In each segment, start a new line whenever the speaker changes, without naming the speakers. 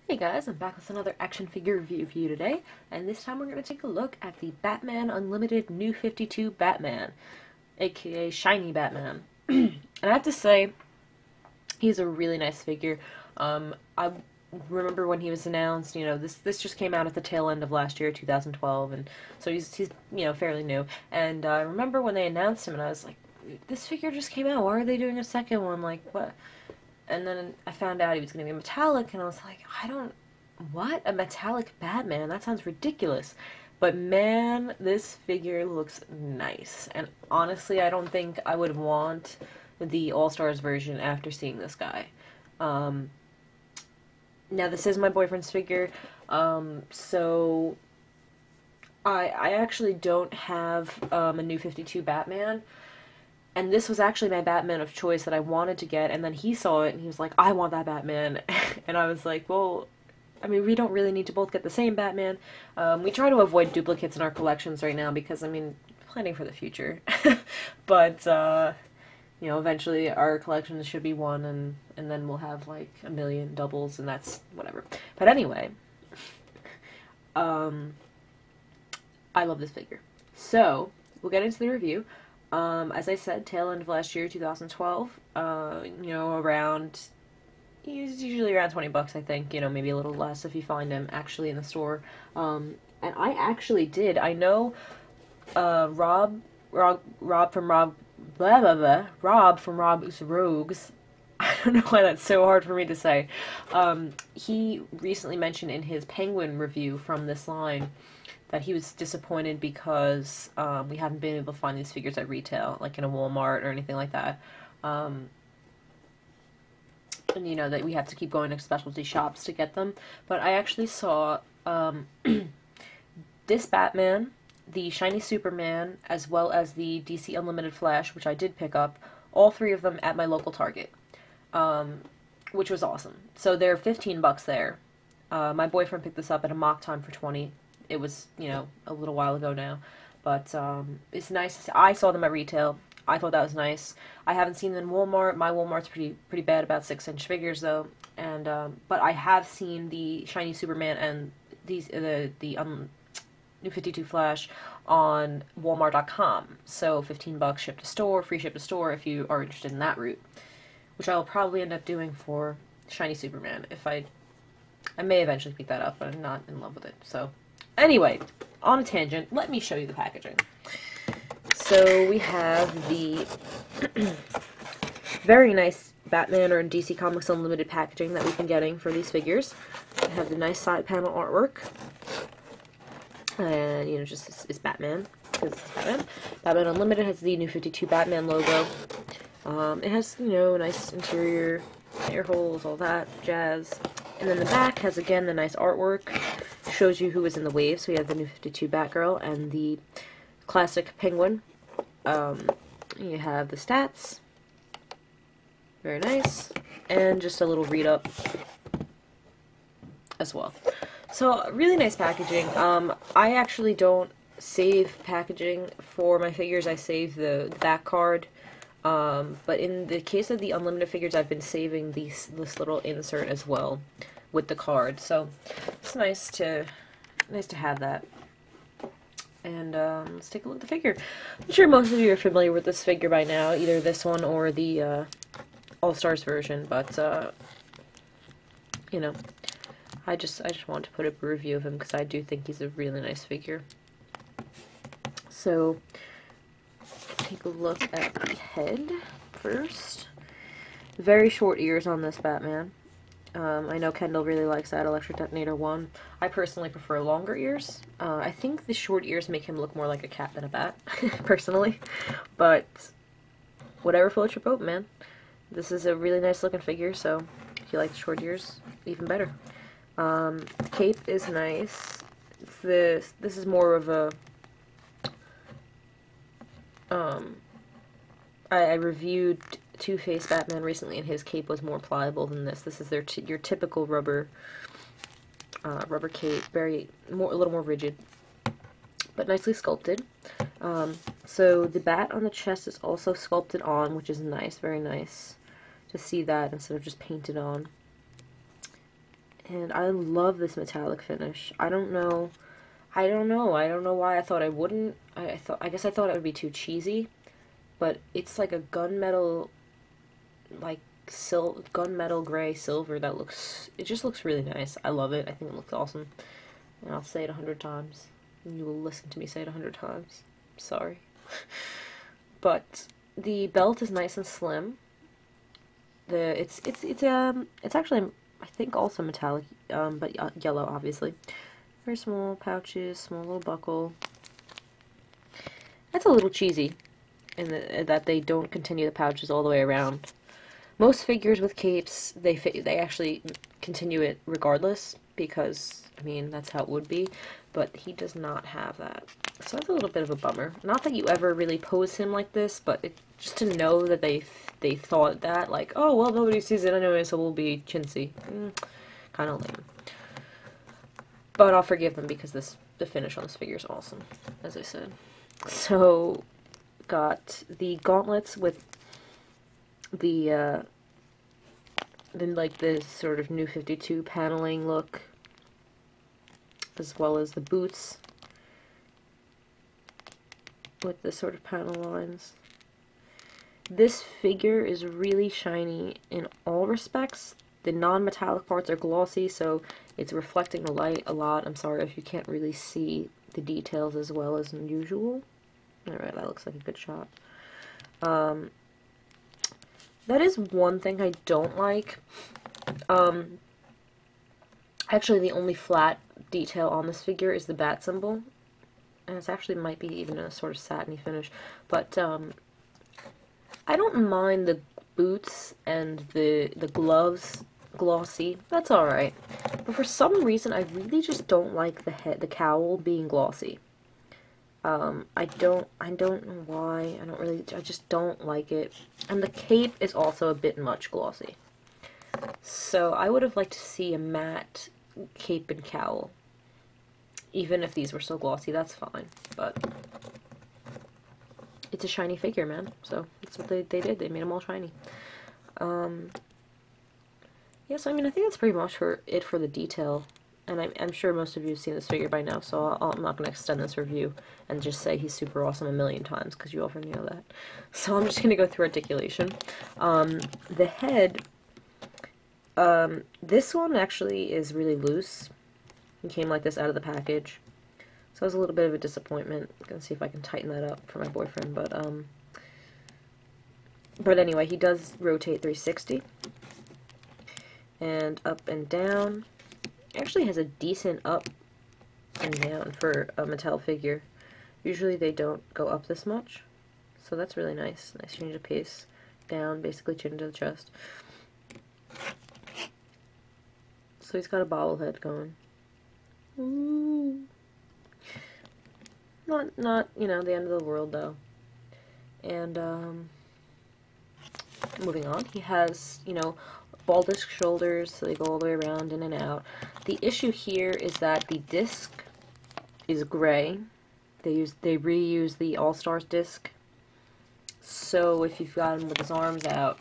Hey guys, I'm back with another action figure review for you today, and this time we're going to take a look at the Batman Unlimited New 52 Batman, aka Shiny Batman. And I have to say, he's a really nice figure. I remember when he was announced, this just came out at the tail end of last year, 2012, and so he's fairly new. And I remember when they announced him, and I was like, this figure just came out, why are they doing a second one? Like, what? And then I found out he was going to be metallic, and I was like, what? A metallic Batman? That sounds ridiculous. But man, this figure looks nice. And honestly, I don't think I would want the All-Stars version after seeing this guy. Um, Now, this is my boyfriend's figure, so I actually don't have a new 52 Batman. And this was actually my Batman of choice that I wanted to get, and then he saw it and he was like, I want that Batman. And I was like, well, I mean, we don't really need to both get the same Batman. We try to avoid duplicates in our collections right now because, I mean, planning for the future. But, eventually our collections should be one, and then we'll have like a million doubles, and that's whatever. But anyway, I love this figure. So, we'll get into the review. As I said, tail end of last year, 2012, around, he's usually around 20 bucks, I think, maybe a little less if you find him actually in the store. And I actually did. I know, Rob from Rob's Rogues. I don't know why that's so hard for me to say. He recently mentioned in his Penguin review from this line that he was disappointed because we haven't been able to find these figures at retail, like in a Walmart or anything like that. And that we have to keep going to specialty shops to get them. But I actually saw this Batman, the Shiny Superman, as well as the DC Unlimited Flash, which I did pick up, all three of them at my local Target, which was awesome. So they're 15 bucks there. My boyfriend picked this up at a mock time for 20. It was, a little while ago now. But it's nice. I saw them at retail. I thought that was nice. I haven't seen them in Walmart. My Walmart's pretty bad about 6-inch figures, though. And but I have seen the Shiny Superman and the New 52 Flash on Walmart.com. So 15 bucks shipped to store, free ship to store if you are interested in that route. Which I will probably end up doing for Shiny Superman. I may eventually pick that up, but I'm not in love with it. So anyway, on a tangent, let me show you the packaging. So we have the very nice Batman or DC Comics Unlimited packaging that we've been getting for these figures. We have the nice side panel artwork. And, just it's Batman, because it's Batman. Batman Unlimited has the New 52 Batman logo. It has, a nice interior, air holes, all that jazz. And then the back has, again, the nice artwork. Shows you who is in the wave. So you have the New 52 Batgirl and the classic Penguin. You have the stats. Very nice. And just a little read-up as well. So, really nice packaging. I actually don't save packaging for my figures. I save the back card. But in the case of the Unlimited figures, I've been saving this little insert as well with the card. So, it's nice to have that. And let's take a look at the figure. I'm sure most of you are familiar with this figure by now, either this one or the All-Stars version, but I just wanted to put up a review of him because I do think he's a really nice figure. So, take a look at the head first. Very short ears on this Batman. I know Kendall really likes that Electric Detonator 1. I personally prefer longer ears. I think the short ears make him look more like a cat than a bat, personally. But, whatever floats your boat, man. This is a really nice looking figure, so if you like the short ears, even better. Cape is nice. This is more of a, I reviewed Two-Face Batman recently, and his cape was more pliable than this. This is your typical rubber cape, a little more rigid, but nicely sculpted. So the bat on the chest is also sculpted on, which is nice, very nice to see that instead of just painted on. And I love this metallic finish. I don't know why I thought I wouldn't. I guess I thought it would be too cheesy, but it's like a gunmetal, like gunmetal gray silver that it just looks really nice. I love it. I think it looks awesome. And I'll say it 100 times. And you will listen to me say it 100 times. Sorry. But the belt is nice and slim. It's actually, I think, also metallic, but yellow, obviously. Very small pouches, small little buckle. That's a little cheesy, in that they don't continue the pouches all the way around. Most figures with capes, they actually continue it regardless, because, I mean, that's how it would be, but he does not have that. So that's a little bit of a bummer. Not that you ever really pose him like this, but just to know that they thought that, like, oh, well, nobody sees it anyway, so we'll be chintzy. Kind of lame. But I'll forgive them because the finish on this figure is awesome, as I said. So, got the gauntlets with the like this sort of New 52 paneling look, as well as the boots with the sort of panel lines. This figure is really shiny in all respects. The non-metallic parts are glossy, so it's reflecting the light a lot. I'm sorry if you can't really see the details as well as usual. Alright, that looks like a good shot. That is one thing I don't like. Actually, the only flat detail on this figure is the bat symbol. And it actually might be even a sort of satiny finish. But, I don't mind the boots and the gloves glossy. That's alright. But for some reason, I really just don't like the cowl being glossy. I don't know why. I just don't like it. And the cape is also a bit much glossy. So I would have liked to see a matte cape and cowl. Even if these were so glossy, that's fine. But it's a shiny figure, man. So that's what they did. They made them all shiny. Yes, I mean, I think that's pretty much for the detail. And I'm sure most of you have seen this figure by now, so I'm not going to extend this review and just say he's super awesome a million times, because you already know that. So I'm just going to go through articulation. The head, this one actually is really loose. It came like this out of the package. So it was a little bit of a disappointment. I'm going to see if I can tighten that up for my boyfriend, but anyway, he does rotate 360. And up and down. Actually has a decent up and down for a Mattel figure. Usually they don't go up this much, so that's really nice. Nice change of pace. Down, basically chin to the chest. So he's got a bobblehead going. Ooh. Not, you know, the end of the world though. And moving on, he has, you know, baldish shoulders, so they go all the way around in and out. The issue here is that the disc is gray. They reuse the All-Stars disc. So if you've got him with his arms out,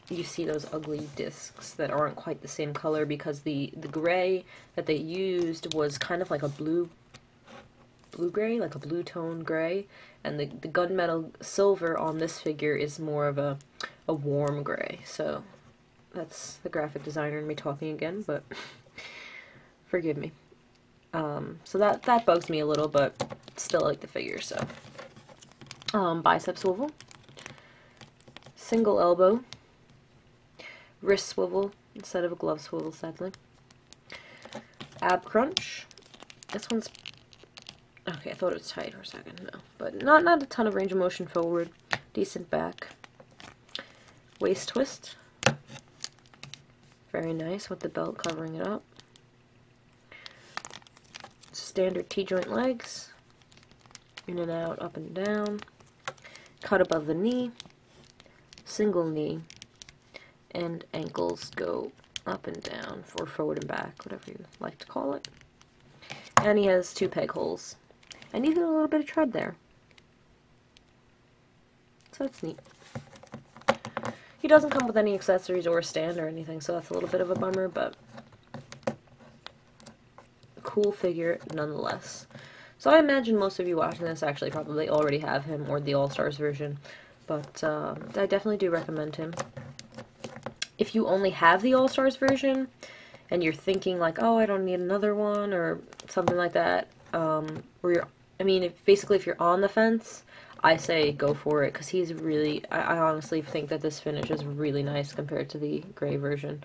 you see those ugly discs that aren't quite the same color, because the gray that they used was kind of like a blue-gray, like a blue-tone gray, and the gunmetal silver on this figure is more of a warm gray. So that's the graphic designer in me talking again, but forgive me. So that bugs me a little, but still like the figure, so. Bicep swivel. Single elbow. Wrist swivel instead of a glove swivel, sadly. Ab crunch. This one's... Okay, I thought it was tight for a second, no. But not a ton of range of motion forward. Decent back. Waist twist. Very nice with the belt covering it up. Standard T-joint legs. In and out, up and down. Cut above the knee. Single knee. And ankles go up and down, or forward and back, whatever you like to call it. And he has 2 peg holes. And even a little bit of tread there. So that's neat. He doesn't come with any accessories or a stand or anything, so that's a little bit of a bummer, but cool figure nonetheless. So I imagine most of you watching this actually probably already have him or the All-Stars version, but I definitely do recommend him. If you only have the All-Stars version and you're thinking like, oh, I don't need another one or something like that, basically if you're on the fence, I say go for it, because he's really, I honestly think that this finish is really nice compared to the gray version.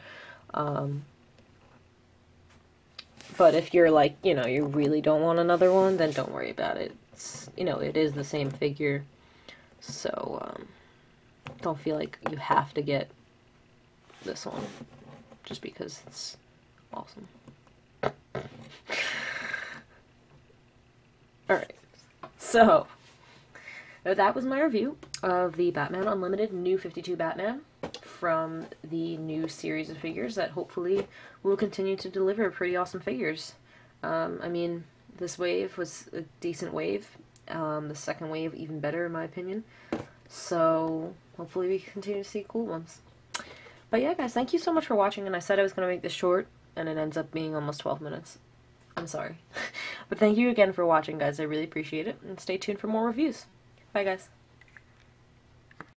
But if you're like, you really don't want another one, then don't worry about it. It's, it is the same figure, so don't feel like you have to get this one just because it's awesome. Alright, so that was my review of the Batman Unlimited New 52 Batman from the new series of figures that hopefully will continue to deliver pretty awesome figures. I mean, this wave was a decent wave. The second wave even better in my opinion. So hopefully we continue to see cool ones. But yeah, guys, thank you so much for watching, and I said I was going to make this short, and it ends up being almost 12 minutes. I'm sorry. But thank you again for watching, guys. I really appreciate it, and stay tuned for more reviews. Bye, guys.